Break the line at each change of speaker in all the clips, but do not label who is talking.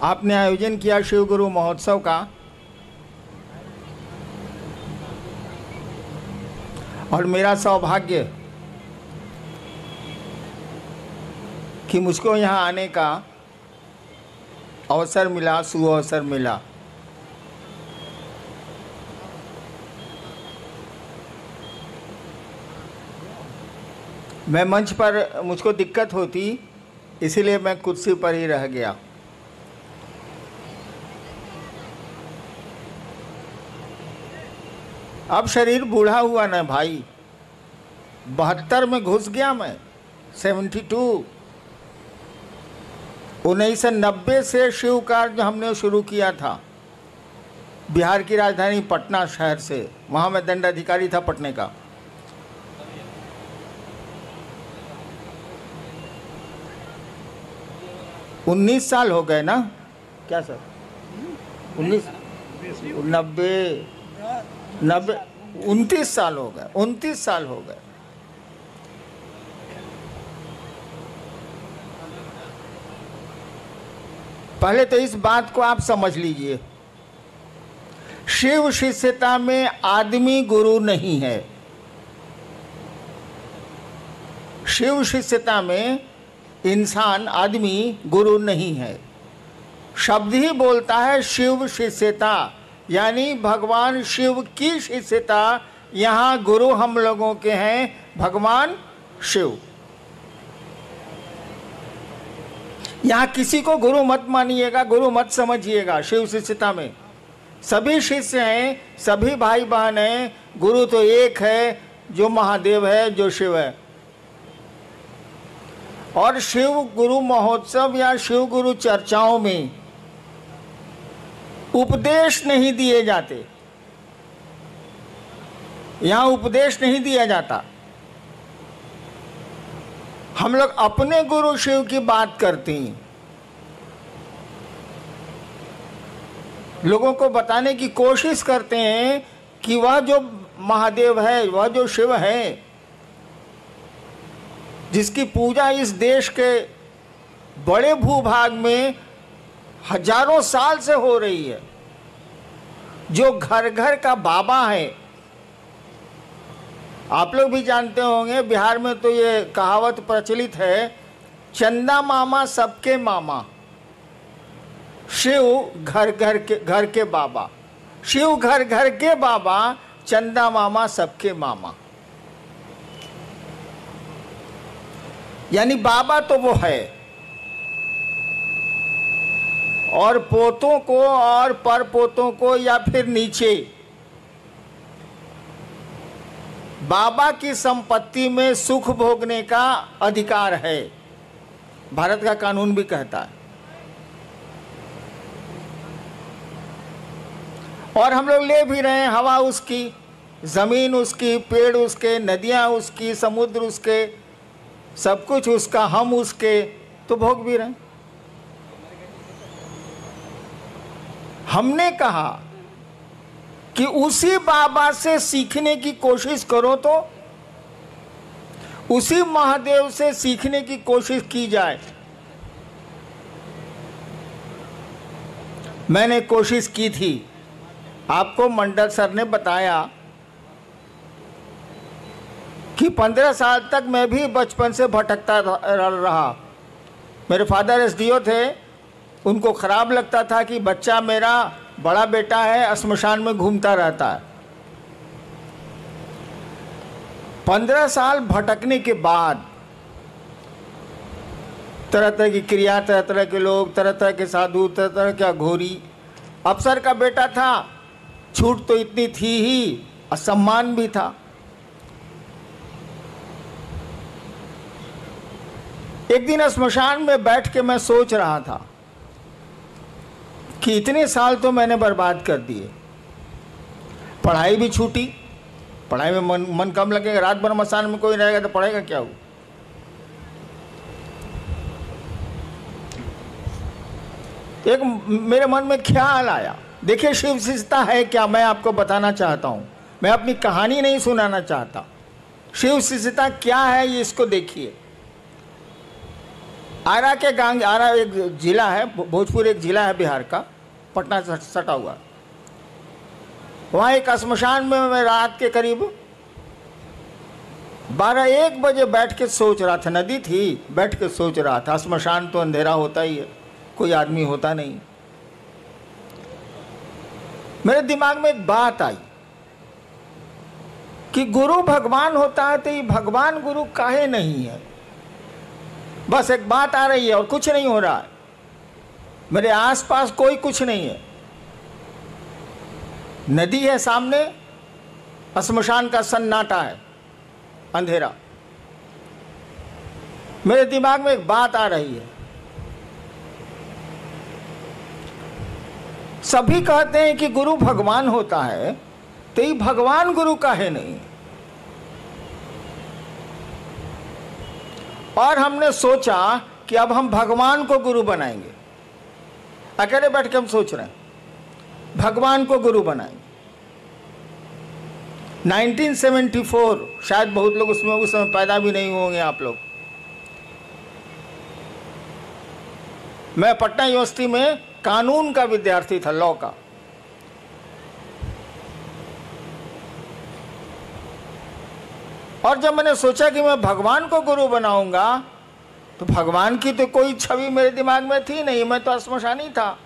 आपने आयोजन किया शिव गुरु महोत्सव का, और मेरा सौभाग्य कि मुझको यहाँ आने का अवसर मिला, सुअवसर मिला। मैं मंच पर, मुझको दिक्कत होती, इसीलिए मैं कुर्सी पर ही रह गया। अब शरीर बूढ़ा हुआ ना भाई, 72 में घुस गया मैं, 72। 1990 से शिव कार्य हमने शुरू किया था बिहार की राजधानी पटना शहर से। वहाँ मैं दंडाधिकारी था पटने का। उन्नीस साल हो गए ना, क्या सर? 29 साल हो गए, 29 साल हो गए। पहले तो इस बात को आप समझ लीजिए, शिव शिष्यता में आदमी गुरु नहीं है। शिव शिष्यता में इंसान, आदमी गुरु नहीं है। शब्द ही बोलता है शिव शिष्यता, यानी भगवान शिव की शिष्यता। यहाँ गुरु हम लोगों के हैं भगवान शिव। यहाँ किसी को गुरु मत मानिएगा, गुरु मत समझिएगा। शिव शिष्यता में सभी शिष्य हैं, सभी भाई बहन हैं। गुरु तो एक है, जो महादेव है, जो शिव है। और शिव गुरु महोत्सव या शिव गुरु चर्चाओं में उपदेश नहीं दिए जाते। यहाँ उपदेश नहीं दिया जाता। हम लोग अपने गुरु शिव की बात करते हैं, लोगों को बताने की कोशिश करते हैं कि वह जो महादेव है, वह जो शिव है, जिसकी पूजा इस देश के बड़े भूभाग में हजारों साल से हो रही है, जो घर घर का बाबा है। आप लोग भी जानते होंगे, बिहार में तो ये कहावत प्रचलित है, चंदा मामा सबके मामा, शिव घर घर के बाबा। शिव घर घर के बाबा, चंदा मामा सबके मामा। यानी बाबा तो वो है, और पोतों को और परपोतों को या फिर नीचे बाबा की संपत्ति में सुख भोगने का अधिकार है। भारत का कानून भी कहता है। और हम लोग ले भी रहे हैं, हवा उसकी, जमीन उसकी, पेड़ उसके, नदियां उसकी, समुद्र उसके, सब कुछ उसका, हम उसके, तो भोग भी रहे हैं। हमने कहा कि उसी बाबा से सीखने की कोशिश करो, तो उसी महादेव से सीखने की कोशिश की जाए। मैंने कोशिश की थी, आपको मंडल सर ने बताया कि 15 साल तक मैं भी बचपन से भटकता रहा। मेरे फादर एसडीओ थे, उनको खराब लगता था कि बच्चा मेरा, बड़ा बेटा है, श्मशान में घूमता रहता है। 15 साल भटकने के बाद तरह तरह की क्रिया, तरह तरह के लोग, तरह तरह के साधु, तरह तरह का घोरी। अफसर का बेटा था, छूट तो इतनी थी ही, असम्मान भी था। एक दिन श्मशान में बैठ के मैं सोच रहा था कि इतने साल तो मैंने बर्बाद कर दिए। पढ़ाई भी छूटी, पढ़ाई में मन कम लगेगा। रात भर मसान में कोई रहेगा तो पढ़ेगा क्या हो। एक मेरे मन में ख्याल आया, देखिए शिव शिष्यता है क्या, मैं आपको बताना चाहता हूं। मैं अपनी कहानी नहीं सुनाना चाहता। शिव शिष्यता क्या है ये इसको देखिए। आरा के गांग, आरा एक जिला है, भोजपुर एक जिला है बिहार का, पटना से सटा हुआ। वहाँ एक श्मशान में मैं रात के करीब 12-1 बजे बैठ के सोच रहा था, नदी थी, बैठ के सोच रहा था। श्मशान तो अंधेरा होता ही है, कोई आदमी होता नहीं। मेरे दिमाग में एक बात आई कि गुरु भगवान होता है तो ये भगवान गुरु काहे नहीं है। बस एक बात आ रही है और कुछ नहीं हो रहा है। मेरे आसपास कोई कुछ नहीं है, नदी है सामने, श्मशान का सन्नाटा है, अंधेरा। मेरे दिमाग में एक बात आ रही है, सभी कहते हैं कि गुरु भगवान होता है तो ये भगवान गुरु काहे नहीं। और हमने सोचा कि अब हम भगवान को गुरु बनाएंगे। अकेले बैठ के हम सोच रहे हैं भगवान को गुरु बनाएंगे। 1974, शायद बहुत लोग उसमें उस समय पैदा भी नहीं होंगे आप लोग। मैं पटना यूनिवर्सिटी में कानून का विद्यार्थी था, लॉ का। और जब मैंने सोचा कि मैं भगवान को गुरु बनाऊंगा तो भगवान की तो कोई छवि मेरे दिमाग में थी नहीं, मैं तो श्मशानी था।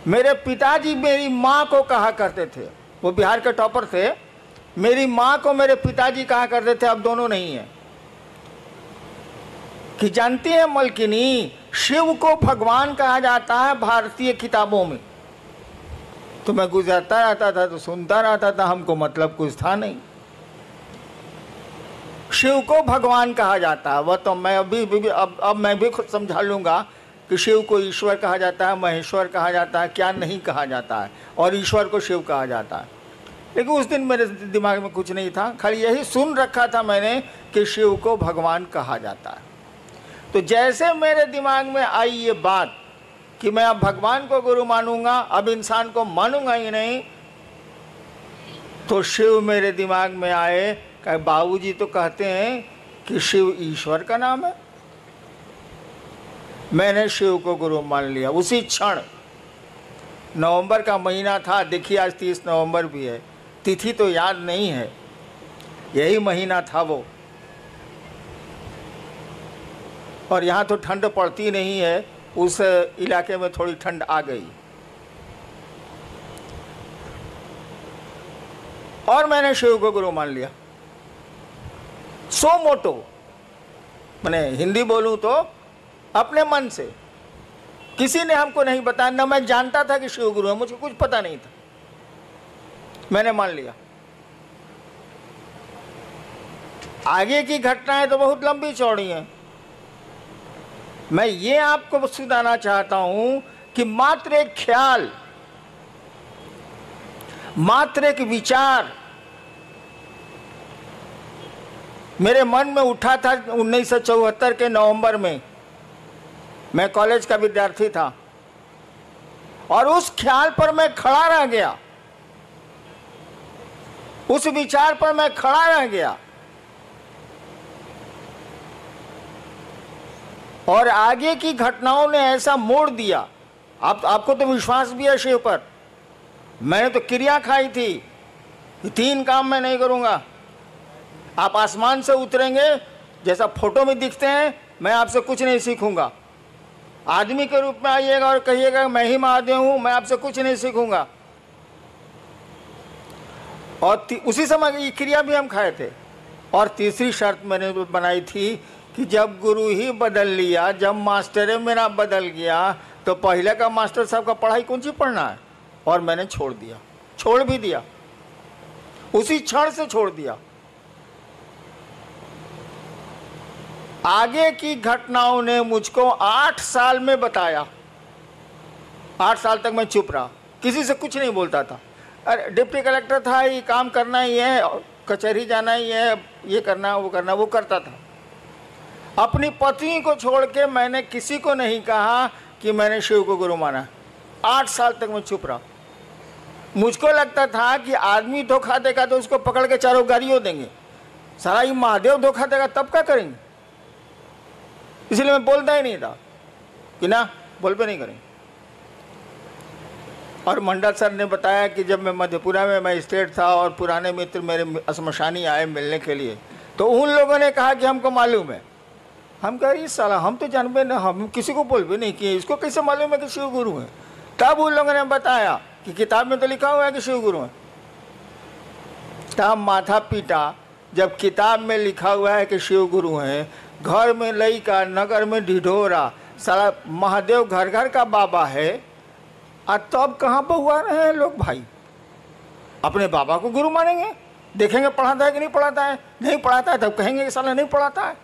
मेरे पिताजी मेरी माँ को कहा करते थे, वो बिहार के टॉपर थे, मेरी माँ को मेरे पिताजी कहा करते थे, अब दोनों नहीं है, कि जानती है मलकिनी, शिव को भगवान कहा जाता है भारतीय किताबों में। तो मैं गुजरता रहता था तो सुनता रहता था, हमको मतलब कुछ था नहीं। शिव को भगवान कहा जाता है, वह तो मैं अब मैं भी खुद समझा लूँगा कि शिव को ईश्वर कहा जाता है, महेश्वर कहा जाता है, क्या नहीं कहा जाता है, और ईश्वर को शिव कहा जाता है। लेकिन उस दिन मेरे दिमाग में कुछ नहीं था, खाली यही सुन रखा था मैंने कि शिव को भगवान कहा जाता है। तो जैसे मेरे दिमाग में आई ये बात कि मैं अब भगवान को गुरु मानूंगा, अब इंसान को मानूंगा ही नहीं, तो शिव मेरे दिमाग में आए। कहे बाबूजी तो कहते हैं कि शिव ईश्वर का नाम है। मैंने शिव को गुरु मान लिया उसी क्षण। नवंबर का महीना था, देखिए आज 30 नवंबर भी है, तिथि तो याद नहीं है, यही महीना था वो। और यहाँ तो ठंड पड़ती नहीं है, उस इलाके में थोड़ी ठंड आ गई। और मैंने शिव को गुरु मान लिया, सो मोटो, मैंने हिंदी बोलूँ तो अपने मन से। किसी ने हमको नहीं बताया, ना मैं जानता था कि शिव गुरु है, मुझे कुछ पता नहीं था, मैंने मान लिया। आगे की घटनाएं तो बहुत लंबी चौड़ी हैं। मैं ये आपको सुनाना चाहता हूं कि मात्र एक ख्याल, मात्र एक विचार मेरे मन में उठा था 1974 के नवंबर में। मैं कॉलेज का विद्यार्थी था और उस ख्याल पर मैं खड़ा रह गया, उस विचार पर मैं खड़ा रह गया। और आगे की घटनाओं ने ऐसा मोड़ दिया। आपको तो विश्वास भी है शिव पर। मैंने तो क्रिया खाई थी, 3 काम मैं नहीं करूंगा। आप आसमान से उतरेंगे जैसा फोटो में दिखते हैं, मैं आपसे कुछ नहीं सीखूंगा। आदमी के रूप में आइएगा और कहिएगा मैं ही महादेव हूं, मैं आपसे कुछ नहीं सीखूंगा। और उसी समय ये क्रिया भी हम खाए थे। और तीसरी शर्त मैंने बनाई थी कि जब गुरु ही बदल लिया, जब मास्टर मेरा बदल गया, तो पहले का मास्टर साहब का पढ़ाई कौन सी पढ़ना है। और मैंने छोड़ दिया, छोड़ भी दिया, उसी क्षण से छोड़ दिया। आगे की घटनाओं ने मुझको 8 साल में बताया। 8 साल तक मैं चुप रहा, किसी से कुछ नहीं बोलता था। अरे डिप्टी कलेक्टर था, ये काम करना ही है, कचहरी जाना ही है, ये करना वो करना, वो करता था। अपनी पत्नी को छोड़ के मैंने किसी को नहीं कहा कि मैंने शिव को गुरु माना। 8 साल तक मैं चुप रहा। मुझको लगता था कि आदमी धोखा देगा तो उसको पकड़ के चारों गाड़ियों देंगे, सारा ये महादेव धोखा देगा तब क्या करेंगे। इसलिए मैं बोलता ही नहीं था कि ना बोल पे नहीं करें। और मंडल सर ने बताया कि जब मैं मधेपुरा में मजिस्ट्रेट था और पुराने मित्र मेरे शमशानी आए मिलने के लिए, तो उन लोगों ने कहा कि हमको मालूम है। हम कह रही साला हम तो जानबे ना, हम किसी को बोल भी नहीं किए, इसको कैसे मालूम है कि शिव गुरु हैं। तब उन लोगों ने बताया कि किताब में तो लिखा हुआ है कि शिव गुरु हैं। तब माथा पीटा, जब किताब में लिखा हुआ है कि शिव गुरु हैं, घर में लईका नगर में ढिढोरा, साला महादेव घर घर का बाबा है, और तब कहाँ पर हुआ रहे हैं लोग भाई। अपने बाबा को गुरु मानेंगे, देखेंगे पढ़ाता है कि नहीं पढ़ाता है, नहीं पढ़ाता है तब कहेंगे कि साला नहीं पढ़ाता है।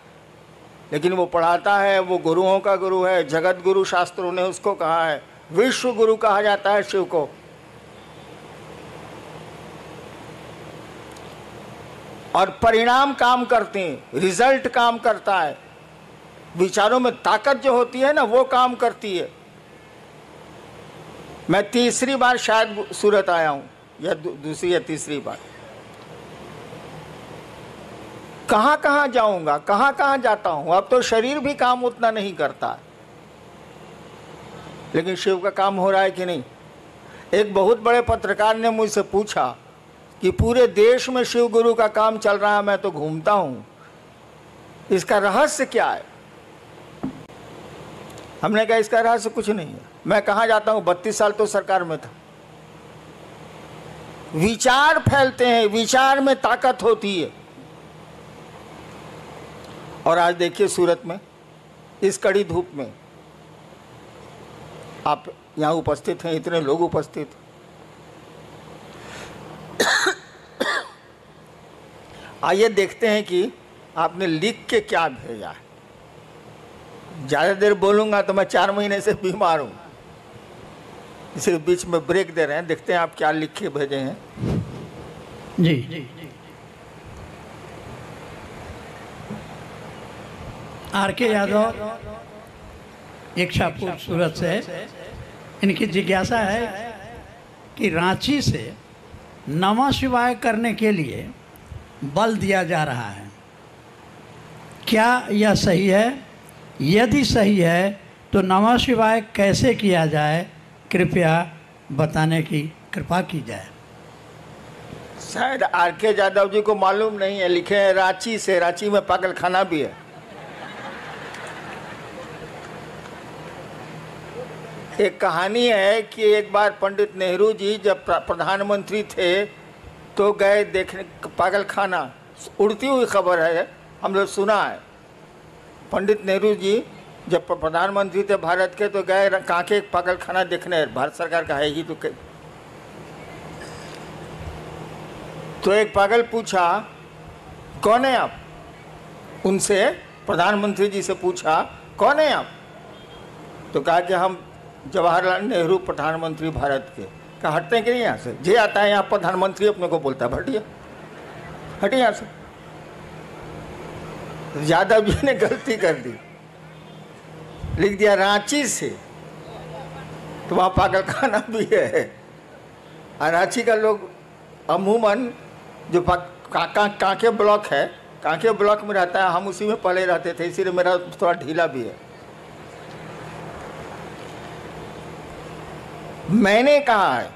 लेकिन वो पढ़ाता है, वो गुरुओं का गुरु है, जगत गुरु शास्त्रों ने उसको कहा है, विश्व गुरु कहा जाता है शिव को। और परिणाम काम करते हैं, रिजल्ट काम करता है, विचारों में ताकत जो होती है ना वो काम करती है। मैं तीसरी बार शायद सूरत आया हूं, या दूसरी या तीसरी बार। कहाँ कहाँ जाऊंगा, कहाँ कहाँ जाता हूं। अब तो शरीर भी काम उतना नहीं करता, लेकिन शिव का काम हो रहा है कि नहीं। एक बहुत बड़े पत्रकार ने मुझसे पूछा कि पूरे देश में शिव गुरु का काम चल रहा है, मैं तो घूमता हूं, इसका रहस्य क्या है। हमने कहा इसका रहस्य कुछ नहीं है, मैं कहाँ जाता हूं, 32 साल तो सरकार में था। विचार फैलते हैं, विचार में ताकत होती है। और आज देखिए सूरत में इस कड़ी धूप में आप यहाँ उपस्थित हैं, इतने लोग उपस्थित। आइए देखते हैं कि आपने लिख के क्या भेजा है। ज़्यादा देर बोलूँगा तो मैं 4 महीने से बीमार हूँ, इसलिए बीच में ब्रेक दे रहे हैं। देखते हैं आप क्या लिख के भेजे हैं।
जी आर.के. यादव इच्छापुर सूरत से, इनकी जिज्ञासा है कि रांची से नमः शिवाय करने के लिए बल दिया जा रहा है, क्या यह सही है? यदि सही है तो नमः शिवाय कैसे किया जाए, कृपया बताने की कृपा की जाए।
शायद आर.के. यादव जी को मालूम नहीं है, लिखे हैं रांची से। रांची में पागल खाना भी है। एक कहानी है कि एक बार पंडित नेहरू जी जब प्रधानमंत्री थे तो गए देखने पागल खाना, उड़ती हुई खबर है, हम लोग सुना है। पंडित नेहरू जी जब प्रधानमंत्री थे भारत के तो गए कांके पागल खाना देखने, भारत सरकार का है ही तो एक पागल पूछा कौन है आप, उनसे प्रधानमंत्री जी से पूछा कौन है आप, तो कहा कि हम जवाहरलाल नेहरू प्रधानमंत्री भारत के। कहा हटते हैं कि नहीं यहाँ से, जे आता है यहाँ प्रधानमंत्री अपने को बोलता है हटिए हटिए यहाँ से। यादव जी ने गलती कर दी, लिख दिया रांची से, तो वहाँ पागल खाना भी है। और रांची का लोग अमूमन जो कांके ब्लॉक है, कांके ब्लॉक में रहता है, हम उसी में पहले रहते थे, इसीलिए मेरा थोड़ा ढीला भी है। मैंने कहा है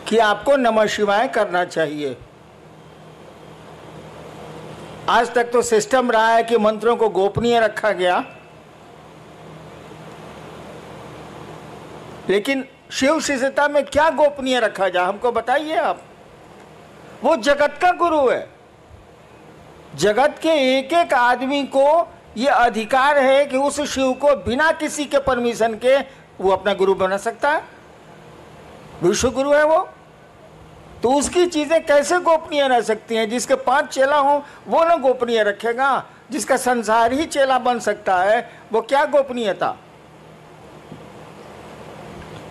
कि आपको नमः शिवाय करना चाहिए। आज तक तो सिस्टम रहा है कि मंत्रों को गोपनीय रखा गया, लेकिन शिव शिष्यता में क्या गोपनीय रखा जाए, हमको बताइए आप। वो जगत का गुरु है, जगत के एक एक आदमी को ये अधिकार है कि उस शिव को बिना किसी के परमिशन के वो अपना गुरु बना सकता है। विश्व गुरु है वो, तो उसकी चीजें कैसे गोपनीय रह सकती हैं? जिसके 5 चेला हों वो ना गोपनीय रखेगा, जिसका संसार ही चेला बन सकता है वो क्या गोपनीयता।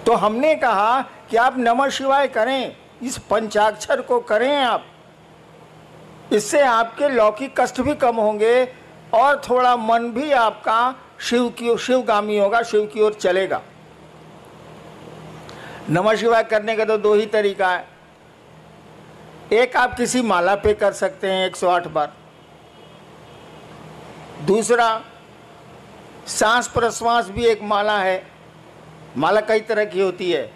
तो हमने कहा कि आप नमः शिवाय करें, इस पंचाक्षर को करें आप, इससे आपके लौकिक कष्ट भी कम होंगे और थोड़ा मन भी आपका शिवगामी होगा, शिव की ओर चलेगा। नमः शिवाय करने का तो 2 ही तरीका है। एक आप किसी माला पे कर सकते हैं 108 बार। दूसरा, सांस प्रश्वास भी एक माला है। माला कई तरह की होती है,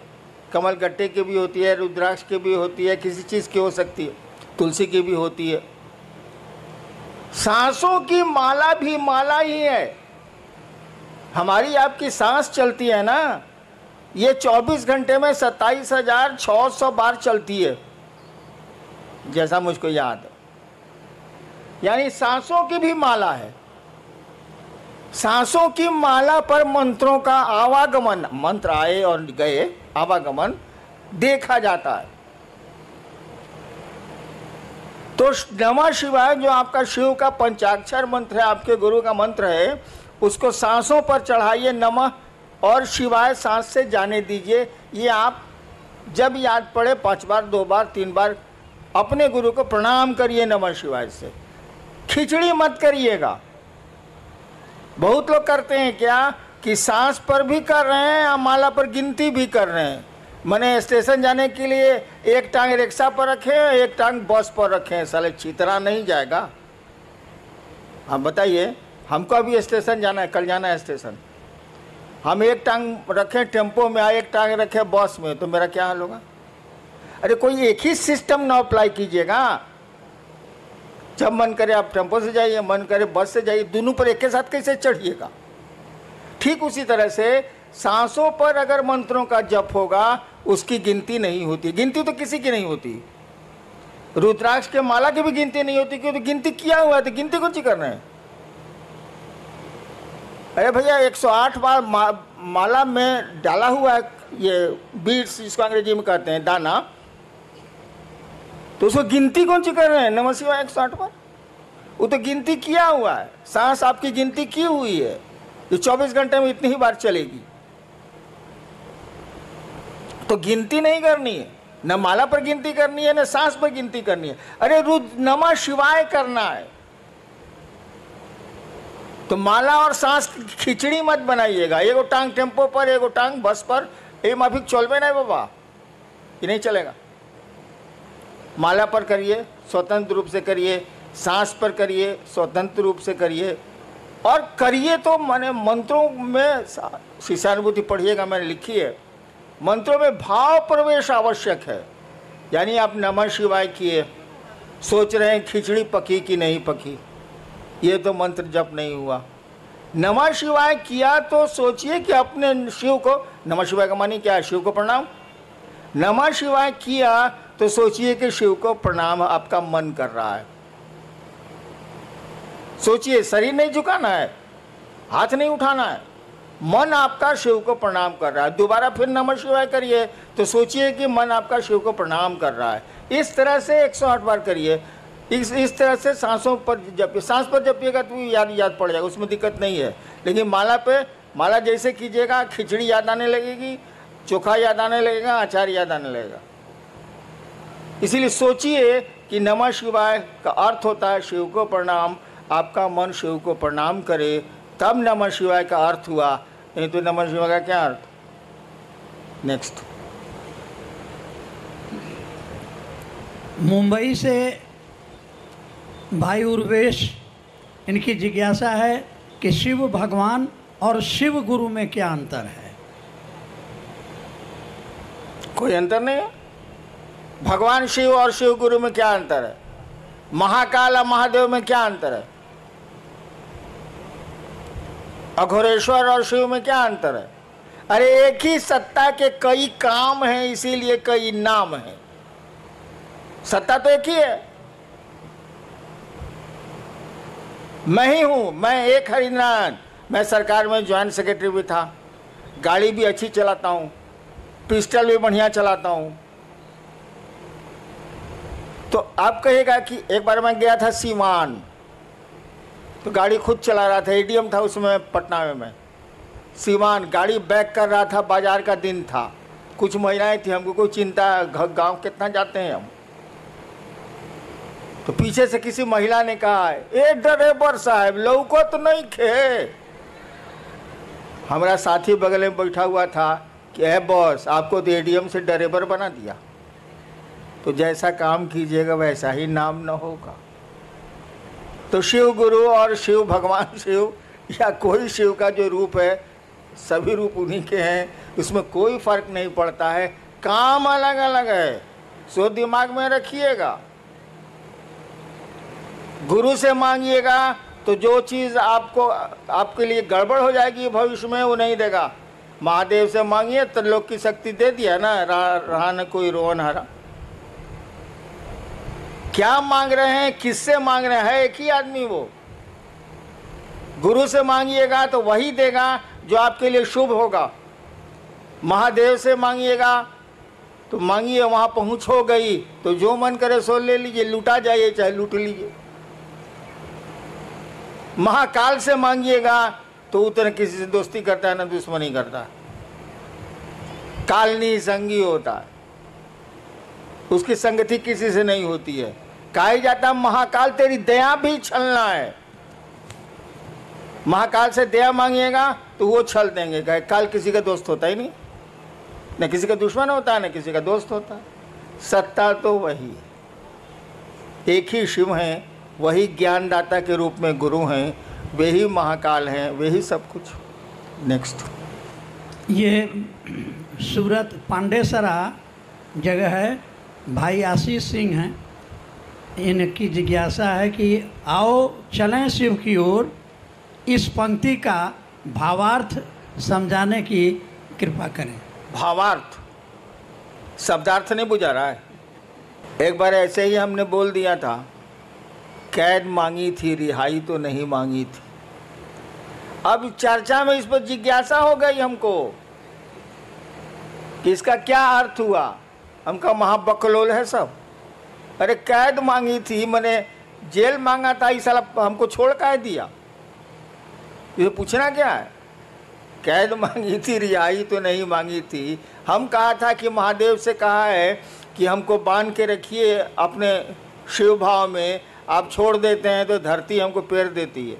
कमल गट्टे की भी होती है, रुद्राक्ष की भी होती है, किसी चीज़ की हो सकती है, तुलसी की भी होती है। सांसों की माला भी माला ही है। हमारी आपकी सांस चलती है ना, ये 24 घंटे में 27,600 बार चलती है, जैसा मुझको याद है। यानी सांसों की भी माला है। सांसों की माला पर मंत्रों का आवागमन, मंत्र आए और गए, आवागमन देखा जाता है। तो नमः शिवाय जो आपका शिव का पंचाक्षर मंत्र है, आपके गुरु का मंत्र है, उसको सांसों पर चढ़ाइए नमः और शिवाय सांस से जाने दीजिए। ये आप जब याद पड़े 5 बार, 2 बार, 3 बार अपने गुरु को प्रणाम करिए नमः शिवाय से। खिचड़ी मत करिएगा। बहुत लोग करते हैं क्या कि सांस पर भी कर रहे हैं या माला पर गिनती भी कर रहे हैं। मैंने स्टेशन जाने के लिए एक टांग रिक्शा पर रखे, एक टांग बस पर रखे, साले चितरा नहीं जाएगा। आप बताइए, हमको अभी स्टेशन जाना है, कल जाना है स्टेशन, हम एक टांग रखें टेम्पो में, एक टांग रखें बस में, तो मेरा क्या हाल होगा? अरे कोई एक ही सिस्टम ना अप्लाई कीजिएगा। जब मन करे आप टेम्पो से जाइए, मन करे बस से जाइए, दोनों पर एक के साथ कैसे चढ़िएगा? ठीक उसी तरह से सांसों पर अगर मंत्रों का जप होगा, उसकी गिनती नहीं होती। गिनती तो किसी की नहीं होती। रुद्राक्ष के माला की भी गिनती नहीं होती, क्योंकि गिनती किया हुआ है, तो गिनती कौन सी कर रहे हैं? अरे भैया 108 बार माला में डाला हुआ है ये बीड्स, जिसको अंग्रेजी में कहते हैं दाना, तो उसको गिनती कौन सी कर रहे हैं? नमः शिवाय 108 बार, वो तो गिनती किया हुआ है। सांस आपकी गिनती की हुई है, ये 24 घंटे में इतनी ही बार चलेगी, तो गिनती नहीं करनी है। न माला पर गिनती करनी है, न सांस पर गिनती करनी है। अरे नमः शिवाय करना है, तो माला और सांस खिचड़ी मत बनाइएगा। एगो टांग टेम्पो पर, एगो टांग बस पर, ये माफिक चलबे नहीं बाबा, ये नहीं चलेगा। माला पर करिए, स्वतंत्र रूप से करिए, सांस पर करिए, स्वतंत्र रूप से करिए, और करिए तो माने मंत्रों में शिष्यानुभूति पढ़िएगा, मैंने लिखी है। मंत्रों में भाव प्रवेश आवश्यक है। यानी आप नमः शिवाय किए, सोच रहे हैं खिचड़ी पकी कि नहीं पकी, ये तो मंत्र जप नहीं हुआ। नमः शिवाय किया तो सोचिए कि अपने शिव को, नमः शिवाय का मानी क्या है? शिव को प्रणाम। नमः शिवाय किया तो सोचिए कि शिव को प्रणाम आपका मन कर रहा है। सोचिए, शरीर नहीं झुकाना है, हाथ नहीं उठाना है, मन आपका शिव को प्रणाम कर रहा है। दोबारा फिर नमः शिवाय करिए तो सोचिए कि मन आपका शिव को प्रणाम कर रहा है। इस तरह से 108 बार करिए। इस तरह से सांसों पर जपिए। सांस पर जपिएगा तो याद पड़ जाएगा, उसमें दिक्कत नहीं है। लेकिन माला पे, माला जैसे कीजिएगा, खिचड़ी याद आने लगेगी, चोखा याद आने लगेगा, अचार याद आने लगेगा। इसीलिए सोचिए कि नमः शिवाय का अर्थ होता है शिव को प्रणाम। आपका मन शिव को प्रणाम करे, तब नमः शिवाय का अर्थ हुआ, नहीं तो नमः शिवाय का क्या अर्थ? नेक्स्ट।
मुंबई से भाई उर्वेश, इनकी जिज्ञासा है कि शिव भगवान और शिव गुरु में क्या अंतर है?
कोई अंतर नहीं है। भगवान शिव और शिव गुरु में क्या अंतर है? महाकाल और महादेव में क्या अंतर है? अघोरेश्वर और शिव में क्या अंतर है? अरे एक ही सत्ता के कई काम हैं, इसीलिए कई नाम हैं। सत्ता तो एक ही है। मैं ही हूं, मैं एक हरिनारायण। मैं सरकार में ज्वाइंट सेक्रेटरी भी था, गाड़ी भी अच्छी चलाता हूं, पिस्टल भी बढ़िया चलाता हूं। तो आप कहेगा कि एक बार मैं गया था सीवान, तो गाड़ी खुद चला रहा था, एडीएम था उसमें पटना में। मैं सीवान गाड़ी बैक कर रहा था, बाजार का दिन था, कुछ महिलाएं थी, हमको कोई चिंता, गांव कितना जाते हैं हम। तो पीछे से किसी महिला ने कहा, ए ड्राइवर साहब लौको तो नहीं खे। हमारा साथी बगल में बैठा हुआ था कि है बॉस, आपको तो एडीएम से ड्राइवर बना दिया। तो जैसा काम कीजिएगा वैसा ही नाम न होगा। तो शिव गुरु और शिव भगवान शिव या कोई शिव का जो रूप है, सभी रूप उन्हीं के हैं, उसमें कोई फर्क नहीं पड़ता है, काम अलग अलग है, सो दिमाग में रखिएगा। गुरु से मांगिएगा तो जो चीज़ आपके लिए गड़बड़ हो जाएगी भविष्य में, वो नहीं देगा। महादेव से मांगिए तो लोग की शक्ति दे दिया ना, रहा न कोई रोवन हरा। क्या मांग रहे हैं, किससे मांग रहे हैं, एक ही आदमी वो। गुरु से मांगिएगा तो वही देगा जो आपके लिए शुभ होगा। महादेव से मांगिएगा तो मांगिए, वहाँ पहुँच हो गई तो जो मन करे सो ले लीजिए, लूटा जाइए चाहे लूट लीजिए। महाकाल से मांगिएगा तो उतना किसी से दोस्ती करता है ना दुश्मनी करता है, कालनी संगी होता है, उसकी संगति किसी से नहीं होती है। कहा जाता महाकाल तेरी दया भी छलना है। महाकाल से दया मांगिएगा तो वो छल देंगे। काल किसी का दोस्त होता ही नहीं, न किसी का दुश्मन होता है न किसी का दोस्त होता है। सत्ता तो वही है, एक ही शिव हैं, वही ज्ञानदाता के रूप में गुरु हैं, वे ही महाकाल हैं, वे ही सब कुछ। नेक्स्ट,
ये सूरत पांडेसरा जगह है, भाई आशीष सिंह हैं, इनकी जिज्ञासा है कि आओ चलें शिव की ओर, इस पंक्ति का भावार्थ समझाने की कृपा करें।
भावार्थ, शब्दार्थ नहीं बुझा रहा है। एक बार ऐसे ही हमने बोल दिया था, कैद मांगी थी रिहाई तो नहीं मांगी थी। अब चर्चा में इस पर जिज्ञासा हो गई हमको कि इसका क्या अर्थ हुआ। हमका महाबकलोल है सब। अरे कैद मांगी थी, मैंने जेल मांगा था, इस साल हमको छोड़ काहे दिया, ये पूछना क्या है। कैद मांगी थी रिहाई तो नहीं मांगी थी। हम कहा था कि महादेव से कहा है कि हमको बांध के रखिए अपने शिव भाव में, आप छोड़ देते हैं तो धरती हमको पेड़ देती है,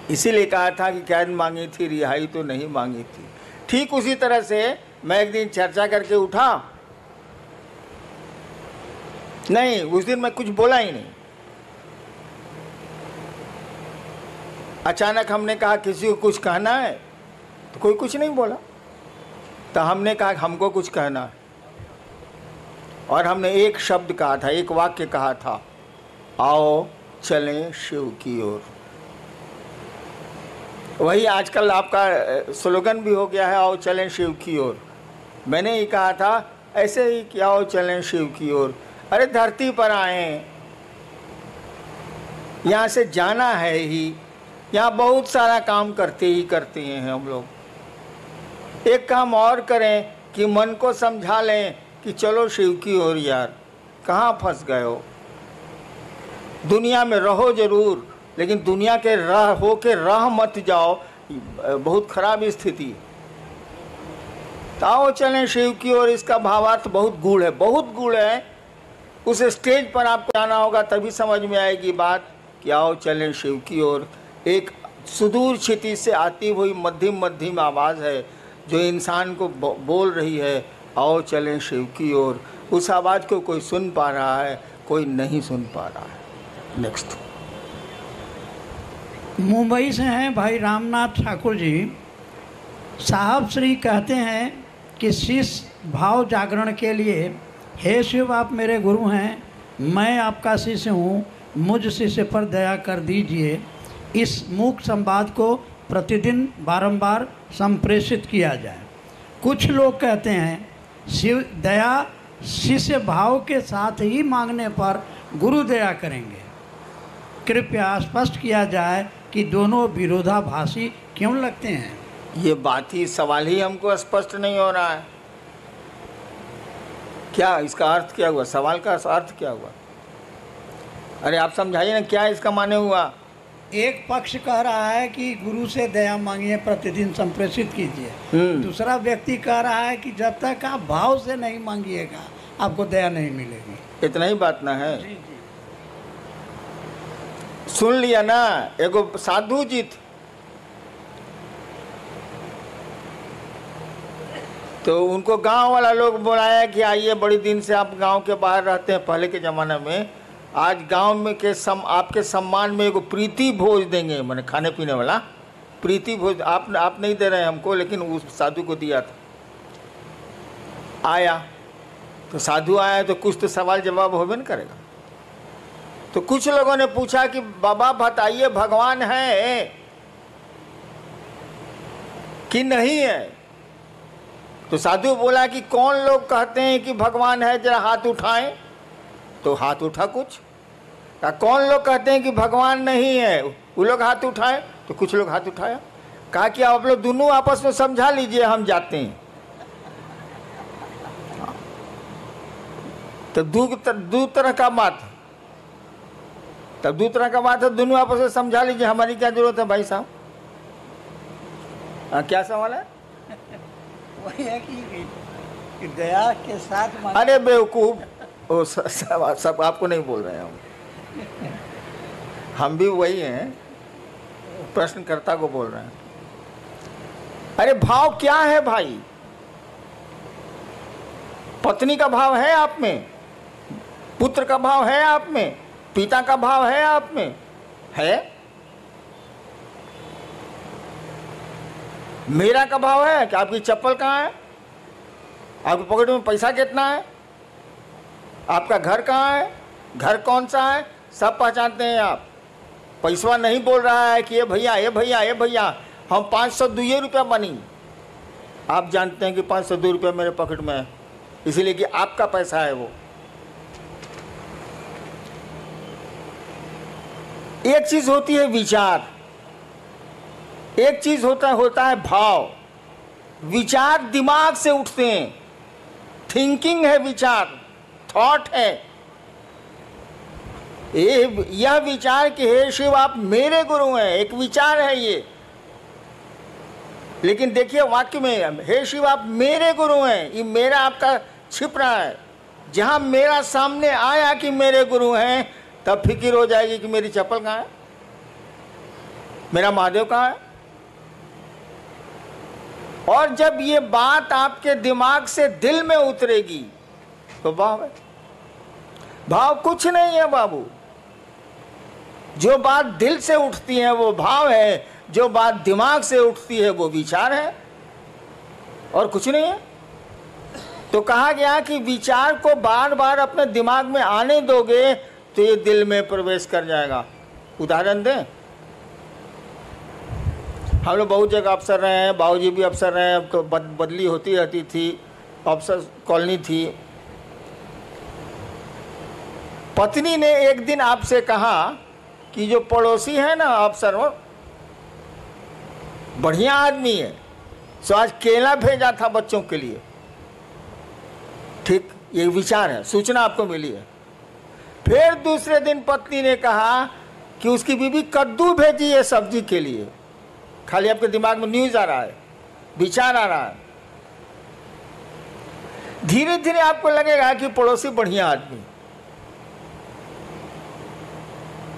इसीलिए कहा था कि कैद मांगी थी रिहाई तो नहीं मांगी थी। ठीक उसी तरह से मैं एक दिन चर्चा करके उठा, नहीं उस दिन मैं कुछ बोला ही नहीं। अचानक हमने कहा किसी को कुछ कहना है तो कोई कुछ नहीं बोला, तो हमने कहा हमको कुछ कहना है, और हमने एक शब्द कहा था, एक वाक्य कहा था, आओ चलें शिव की ओर। वही आजकल आपका स्लोगन भी हो गया है, आओ चलें शिव की ओर। मैंने ही कहा था ऐसे ही कि आओ चलें शिव की ओर। अरे धरती पर आए, यहाँ से जाना है ही, यहाँ बहुत सारा काम करते हैं हम लोग। एक काम और करें कि मन को समझा लें कि चलो शिव की ओर यार, कहाँ फंस गए हो। दुनिया में रहो जरूर, लेकिन दुनिया के हो के राह मत जाओ, बहुत खराब स्थिति। तो आओ चलें शिव की ओर, इसका भावार्थ बहुत गूढ़ है, बहुत गूढ़ है। उस स्टेज पर आपको जाना होगा तभी समझ में आएगी बात कि आओ चलें शिव की ओर। एक सुदूर क्षितिज से आती हुई मध्यम मध्यम आवाज़ है जो इंसान को बोल रही है, आओ चलें शिव की ओर। उस आवाज़ को कोई सुन पा रहा है, कोई नहीं सुन पा रहा है। नेक्स्ट,
मुंबई से हैं भाई रामनाथ ठाकुर जी। साहब श्री कहते हैं कि शिष्य भाव जागरण के लिए, हे शिव आप मेरे गुरु हैं, मैं आपका शिष्य हूँ, मुझ शिष्य पर दया कर दीजिए। इस मूक संवाद को प्रतिदिन बारंबार संप्रेषित किया जाए। कुछ लोग कहते हैं शिव दया शिष्य भाव के साथ ही मांगने पर गुरु दया करेंगे। कृपया स्पष्ट किया जाए कि दोनों विरोधाभासी क्यों लगते हैं।
ये बात ही, सवाल ही हमको स्पष्ट नहीं हो रहा है। क्या इसका अर्थ क्या हुआ, सवाल का अर्थ क्या हुआ। अरे आप समझाइए ना, क्या इसका माने हुआ।
एक पक्ष कह रहा है कि गुरु से दया मांगिए, प्रतिदिन संप्रेषित कीजिए। दूसरा व्यक्ति कह रहा है कि जब तक आप भाव से नहीं मांगिएगा आपको दया नहीं मिलेगी।
इतना ही बात ना है।
जी जी,
सुन लिया ना। एगो साधु जी तो उनको गांव वाला लोग बुलाया कि आइए, बड़ी दिन से आप गांव के बाहर रहते हैं पहले के ज़माने में, आज गांव में के आपके सम्मान में एक प्रीति भोज देंगे, मैंने खाने पीने वाला प्रीति भोज। आप नहीं दे रहे हैं हमको, लेकिन उस साधु को दिया था। आया तो साधु आया तो कुछ तो सवाल जवाब होबे न करेगा। तो कुछ लोगों ने पूछा कि बाबा बताइए, भगवान है कि नहीं है? तो साधु बोला कि कौन लोग कहते हैं कि भगवान है, जरा हाथ उठाएं। तो हाथ उठा कुछ। कौन लोग कहते हैं कि भगवान नहीं है, वो लोग हाथ उठाए। तो कुछ लोग हाथ उठाया। कहा कि आप लोग दोनों आपस में समझा लीजिए, हम जाते हैं। तो दो तरह का बात, तब दो तरह का बात है, दोनों आपस में समझा लीजिए, हमारी क्या जरूरत है भाई साहब? क्या सवाल है?
वही है कि दया के साथ।
अरे बेवकूफ, वो सब आपको नहीं बोल रहे हैं, हम भी वही हैं, प्रश्नकर्ता को बोल रहे हैं। अरे भाव क्या है भाई? पत्नी का भाव है आप में, पुत्र का भाव है आप में, पिता का भाव है आप में? है? मेरा का भाव है कि आपकी चप्पल कहाँ है, आपकी पॉकेट में पैसा कितना है, आपका घर कहाँ है, घर कौन सा है, सब पहचानते हैं आप। पैसा नहीं बोल रहा है कि ये भैया ये भैया ये भैया हम 502 रुपया बनी। आप जानते हैं कि 502 रुपया मेरे पॉकेट में है, इसलिए कि आपका पैसा है वो। एक चीज होती है विचार, एक चीज होता है भाव। विचार दिमाग से उठते हैं, थिंकिंग है विचार, थॉट है। यह विचार कि हे शिव आप मेरे गुरु हैं, एक विचार है ये। लेकिन देखिए वाक्य में हे शिव आप मेरे गुरु हैं, ये मेरा आपका छिप रहा है। जहां मेरा सामने आया कि मेरे गुरु हैं, तब फिक्र हो जाएगी कि मेरी चप्पल कहाँ है, मेरा महादेव कहाँ है। और जब ये बात आपके दिमाग से दिल में उतरेगी तो भाव है। भाव कुछ नहीं है बाबू, जो बात दिल से उठती है वो भाव है, जो बात दिमाग से उठती है वो विचार है, और कुछ नहीं है। तो कहा गया कि विचार को बार बार अपने दिमाग में आने दोगे तो ये दिल में प्रवेश कर जाएगा। उदाहरण दें, हम लोग बहुत जगह अफसर रहे हैं, बाबूजी भी अफसर रहे हैं, तो बदली होती रहती थी, अफसर कॉलोनी थी। पत्नी ने एक दिन आपसे कहा कि जो पड़ोसी है ना अफसर, वो बढ़िया आदमी है, सो आज केला भेजा था बच्चों के लिए। ठीक, ये विचार है, सूचना आपको मिली है। फिर दूसरे दिन पत्नी ने कहा कि उसकी बीवी कद्दू भेजी है सब्जी के लिए। खाली आपके दिमाग में न्यूज आ रहा है, विचार आ रहा है। धीरे धीरे आपको लगेगा कि पड़ोसी बढ़िया आदमी।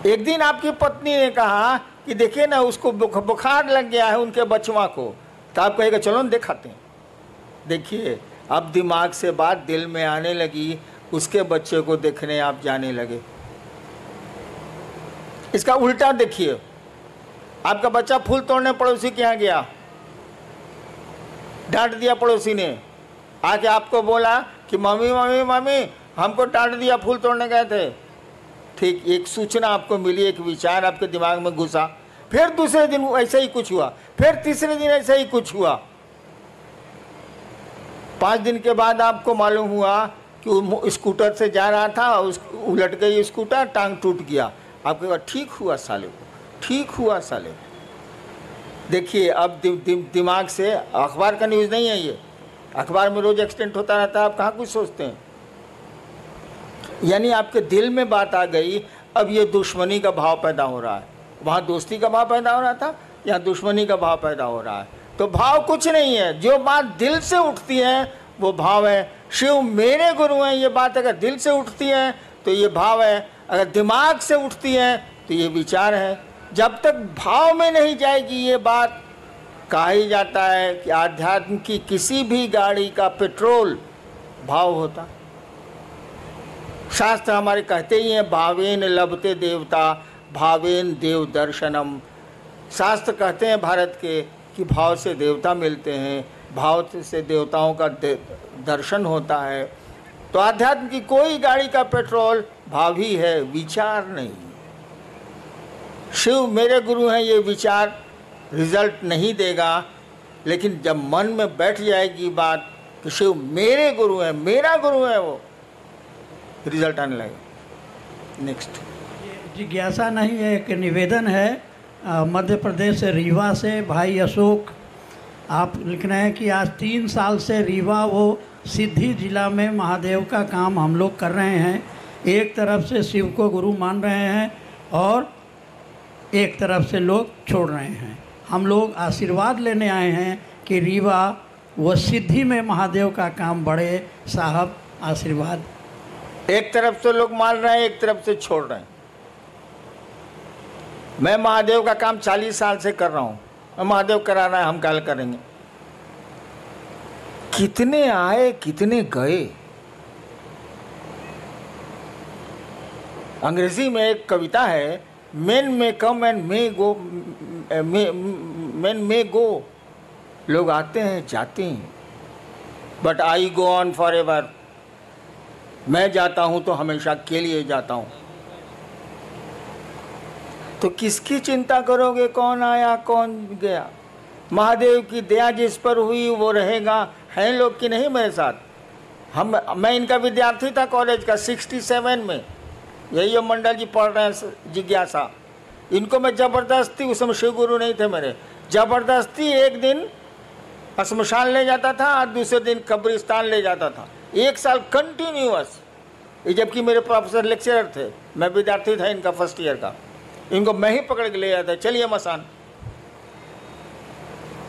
एक दिन आपकी पत्नी ने कहा कि देखिए ना उसको बुखार लग गया है उनके बचवा को, तो आप कहेगा चलो ना दिखाते हैं। देखिए अब दिमाग से बात दिल में आने लगी, उसके बच्चे को देखने आप जाने लगे। इसका उल्टा देखिए, आपका बच्चा फूल तोड़ने पड़ोसी के यहाँ गया, डांट दिया पड़ोसी ने, आके आपको बोला कि मम्मी मम्मी मम्मी हमको डांट दिया, फूल तोड़ने गए थे। ठीक, एक सूचना आपको मिली, एक विचार आपके दिमाग में घुसा। फिर दूसरे दिन ऐसा ही कुछ हुआ, फिर तीसरे दिन ऐसा ही कुछ हुआ। 5 दिन के बाद आपको मालूम हुआ कि वो स्कूटर से जा रहा था, उलट गई स्कूटर, टांग टूट गया। आपके बाद ठीक हुआ साले को, ठीक हुआ साले। देखिए अब दिमाग से, अखबार का न्यूज़ नहीं है ये, अखबार में रोज एक्सीडेंट होता रहता है, आप कहाँ कुछ सोचते हैं। यानी आपके दिल में बात आ गई, अब ये दुश्मनी का भाव पैदा हो रहा है। वहाँ दोस्ती का भाव पैदा हो रहा था, यहाँ दुश्मनी का भाव पैदा हो रहा है। तो भाव कुछ नहीं है, जो बात दिल से उठती है वो भाव है। शिव मेरे गुरु हैं, ये बात अगर दिल से उठती है तो ये भाव है, अगर दिमाग से उठती है तो ये विचार है। जब तक भाव में नहीं जाएगी ये बात, कहा ही जाता है कि आध्यात्म की किसी भी गाड़ी का पेट्रोल भाव होता। शास्त्र हमारे कहते ही हैं भावेन लभते देवता भावेन देव दर्शनम। शास्त्र कहते हैं भारत के कि भाव से देवता मिलते हैं, भाव से देवताओं का दर्शन होता है। तो आध्यात्म की कोई गाड़ी का पेट्रोल भाव ही है, विचार नहीं। शिव मेरे गुरु हैं ये विचार रिजल्ट नहीं देगा, लेकिन जब मन में बैठ जाएगी बात कि शिव मेरे गुरु हैं, मेरा गुरु है, वो रिजल्ट आने लगेगा। नेक्स्ट
जिज्ञासा नहीं है, एक निवेदन है। मध्य प्रदेश से रीवा से भाई अशोक आप लिख रहे हैं कि आज 3 साल से रीवा वो सिद्धि जिला में महादेव का काम हम लोग कर रहे हैं। एक तरफ से शिव को गुरु मान रहे हैं और एक तरफ से लोग छोड़ रहे हैं। हम लोग आशीर्वाद लेने आए हैं कि रीवा व सिद्धि में महादेव का काम बढ़े। साहब आशीर्वाद।
एक तरफ से लोग मान रहे हैं, एक तरफ से छोड़ रहे हैं। मैं महादेव का काम 40 साल से कर रहा हूँ। महादेव करा रहा है, हम कल करेंगे। कितने आए कितने गए। अंग्रेजी में एक कविता है, men may come and may go, men may go. लोग आते हैं जाते हैं, but I go on for ever. मैं जाता हूं तो हमेशा के लिए जाता हूं। तो किसकी चिंता करोगे, कौन आया कौन गया। महादेव की दया जिस पर हुई वो रहेगा। हैं लोग कि नहीं मेरे साथ। मैं इनका विद्यार्थी था कॉलेज का 67 में। यही मंडल जी पढ़ रहे हैं जिज्ञासा। इनको मैं ज़बरदस्ती, उस समय शिव गुरु नहीं थे मेरे, ज़बरदस्ती एक दिन श्मशान ले जाता था और दूसरे दिन कब्रिस्तान ले जाता था। 1 साल कंटिन्यूअस। जबकि मेरे प्रोफेसर लेक्चरर थे, मैं विद्यार्थी था इनका फर्स्ट ईयर का। इनको मैं ही पकड़ के ले जाता, चलिए मसान।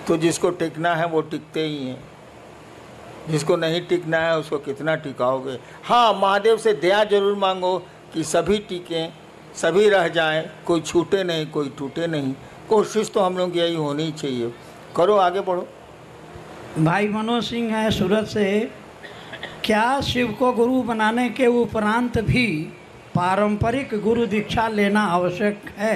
तो जिसको टिकना है वो टिकते ही हैं, जिसको नहीं टिकना है उसको कितना टिकाओगे। हाँ, महादेव से दया जरूर मांगो कि सभी टिकें, सभी रह जाएं, कोई छूटे नहीं, कोई टूटे नहीं। कोशिश तो हम लोग की यही होनी चाहिए। करो, आगे बढ़ो।
भाई मनोज सिंह है सूरत से। क्या शिव को गुरु बनाने के उपरांत भी पारंपरिक गुरु दीक्षा लेना आवश्यक है?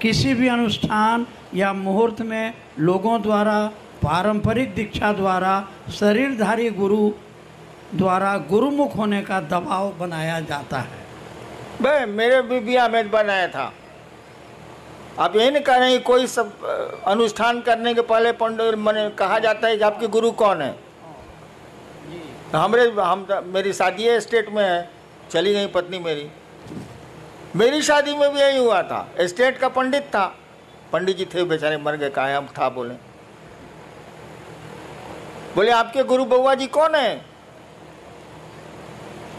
किसी भी अनुष्ठान या मुहूर्त में लोगों द्वारा पारंपरिक दीक्षा द्वारा शरीरधारी गुरु द्वारा गुरुमुख होने का दबाव बनाया जाता है।
भाई मेरे भी बिया में बनाया था। आप यही नहीं कह रहे हैं कोई सब अनुष्ठान करने के पहले पंडित मैंने कहा जाता है कि आपके गुरु कौन है। मेरी शादी है स्टेट में है, चली गई पत्नी मेरी शादी में भी यही हुआ था। स्टेट का पंडित था, पंडित जी थे बेचारे मर गए, कहा हम था बोले आपके गुरु बउआ जी कौन है।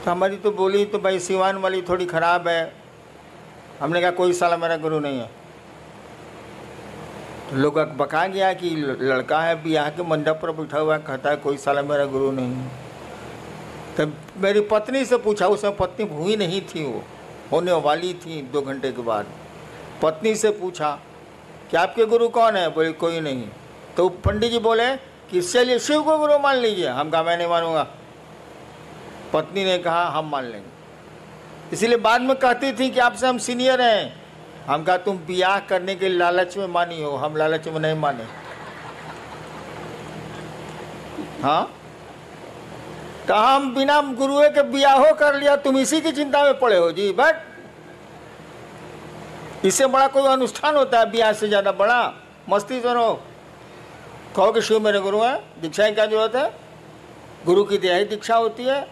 तो हमारी तो बोली तो भाई सिवान वाली थोड़ी खराब है। हमने कहा कोई साला मेरा गुरु नहीं है। तो लोग बका गया कि लड़का है ब्याह के मंडप पर बैठा हुआ कहता है कोई साला मेरा गुरु नहीं है। तब मेरी पत्नी से पूछा, उसमें पत्नी हुई नहीं थी, वो होने वाली थी 2 घंटे के बाद। पत्नी से पूछा कि आपके गुरु कौन है, बोले कोई नहीं। तो पंडित जी बोले कि चलिए शिव को गुरु मान लीजिए। हम कहा मैं नहीं मानूंगा। पत्नी ने कहा हम मान लेंगे। इसीलिए बाद में कहती थी कि आपसे हम सीनियर हैं। हम कहा तुम ब्याह करने के लालच में मानी हो, हम लालच में नहीं माने। हाँ, तो हम बिना गुरुए के ब्याहो कर लिया, तुम इसी की चिंता में पड़े हो जी। बट इससे बड़ा कोई अनुष्ठान होता है ब्याह से ज़्यादा बड़ा? मस्ती सुनो, कहो कि शिव मेरे गुरु हैं, दीक्षा की क्या जरूरत है? गुरु की दया ही दीक्षा होती है।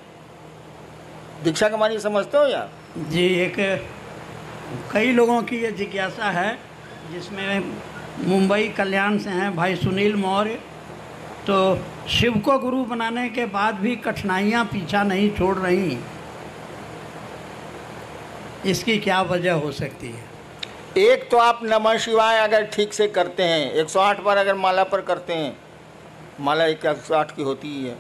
दीक्षा का मानी समझते हो यार
जी? एक कई लोगों की ये जिज्ञासा है, जिसमें मुंबई कल्याण से हैं भाई सुनील मौर्य। तो शिव को गुरु बनाने के बाद भी कठिनाइयाँ पीछा नहीं छोड़ रही, इसकी क्या वजह हो सकती है?
एक तो आप नमः शिवाय अगर ठीक से करते हैं, 108 बार अगर माला पर करते हैं, माला 108 की होती ही है,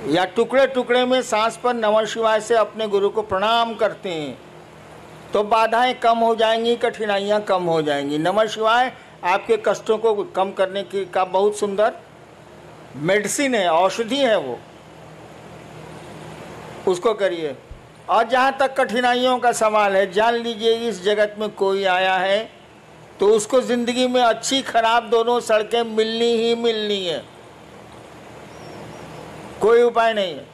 या टुकड़े टुकड़े में सांस पर नमः शिवाय से अपने गुरु को प्रणाम करते हैं, तो बाधाएं कम हो जाएंगी, कठिनाइयां कम हो जाएंगी। नमः शिवाय आपके कष्टों को कम करने की का बहुत सुंदर मेडिसिन है, औषधि है वो, उसको करिए। और जहाँ तक कठिनाइयों का सवाल है, जान लीजिए इस जगत में कोई आया है तो उसको ज़िंदगी में अच्छी खराब दोनों सड़कें मिलनी ही मिलनी है, कोई उपाय नहीं है।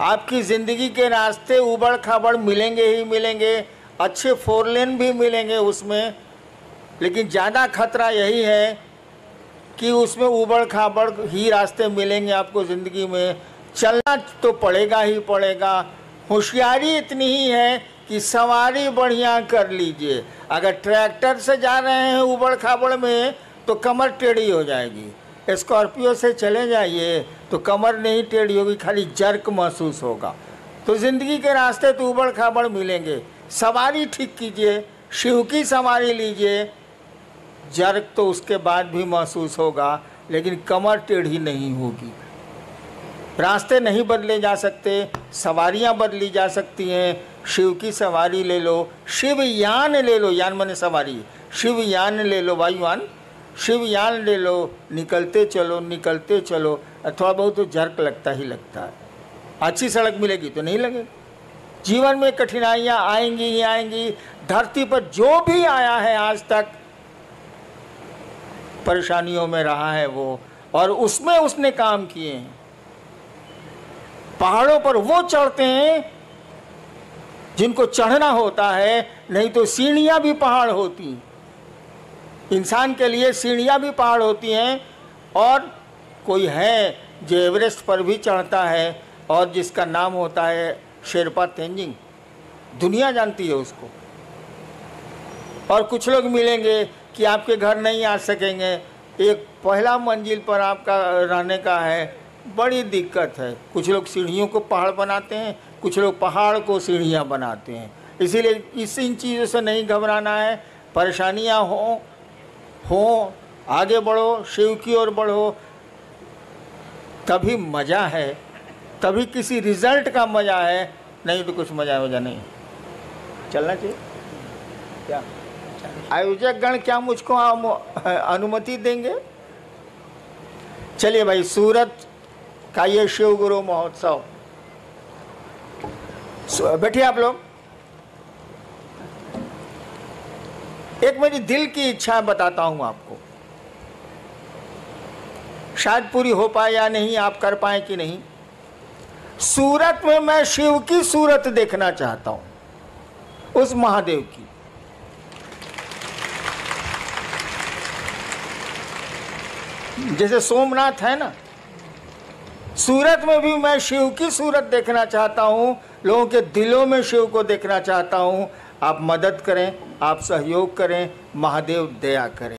आपकी ज़िंदगी के रास्ते उबड़ खाबड़ मिलेंगे ही मिलेंगे, अच्छे 4 लेन भी मिलेंगे उसमें, लेकिन ज़्यादा खतरा यही है कि उसमें उबड़ खाबड़ ही रास्ते मिलेंगे आपको ज़िंदगी में। चलना तो पड़ेगा ही पड़ेगा। होशियारी इतनी ही है कि सवारी बढ़िया कर लीजिए। अगर ट्रैक्टर से जा रहे हैं उबड़ खाबड़ में तो कमर टेढ़ी हो जाएगी, स्कॉर्पियो से चले जाइए तो कमर नहीं टेढ़ी होगी, खाली जर्क महसूस होगा। तो ज़िंदगी के रास्ते तो उबड़ खाबड़ मिलेंगे, सवारी ठीक कीजिए, शिव की सवारी लीजिए, जर्क तो उसके बाद भी महसूस होगा लेकिन कमर टेढ़ी नहीं होगी। रास्ते नहीं बदले जा सकते, सवारियां बदली जा सकती हैं। शिव की सवारी ले लो, शिवयान ले लो, यान माने सवारी, शिवयान ले लो, वायुयान, शिवयान ले लो, निकलते चलो निकलते चलो। थोड़ा बहुत तो जर्क लगता ही लगता है, अच्छी सड़क मिलेगी तो नहीं लगेगा। जीवन में कठिनाइयाँ आएंगी ही आएंगी। धरती पर जो भी आया है आज तक परेशानियों में रहा है वो, और उसमें उसने काम किए हैं। पहाड़ों पर वो चढ़ते हैं जिनको चढ़ना होता है, नहीं तो सीढ़ियाँ भी पहाड़ होती हैं। इंसान के लिए सीढ़ियाँ भी पहाड़ होती हैं। और कोई है जो एवरेस्ट पर भी चढ़ता है और जिसका नाम होता है शेरपा तेंजिंग, दुनिया जानती है उसको। और कुछ लोग मिलेंगे कि आपके घर नहीं आ सकेंगे, एक पहला मंजिल पर आपका रहने का है, बड़ी दिक्कत है। कुछ लोग सीढ़ियों को पहाड़ बनाते हैं, कुछ लोग पहाड़ को सीढ़ियाँ इन इसीलिए इन चीज़ों से नहीं घबराना है। परेशानियाँ हो आगे बढ़ो, शिव की ओर बढ़ो, तभी मज़ा है, तभी किसी रिजल्ट का मज़ा है, नहीं तो कुछ मज़ा नहीं। चलना चाहिए क्या? आयोजक गण क्या मुझको अनुमति देंगे? चलिए भाई, सूरत का ये शिव गुरु महोत्सव, बैठिए आप लोग। एक मेरी दिल की इच्छा बताता हूं आपको, शायद पूरी हो पाए या नहीं, आप कर पाए कि नहीं। सूरत में मैं शिव की सूरत देखना चाहता हूं, उस महादेव की। जैसे सोमनाथ है ना, सूरत में भी मैं शिव की सूरत देखना चाहता हूं, लोगों के दिलों में शिव को देखना चाहता हूं। आप मदद करें, आप सहयोग करें, महादेव दया करें।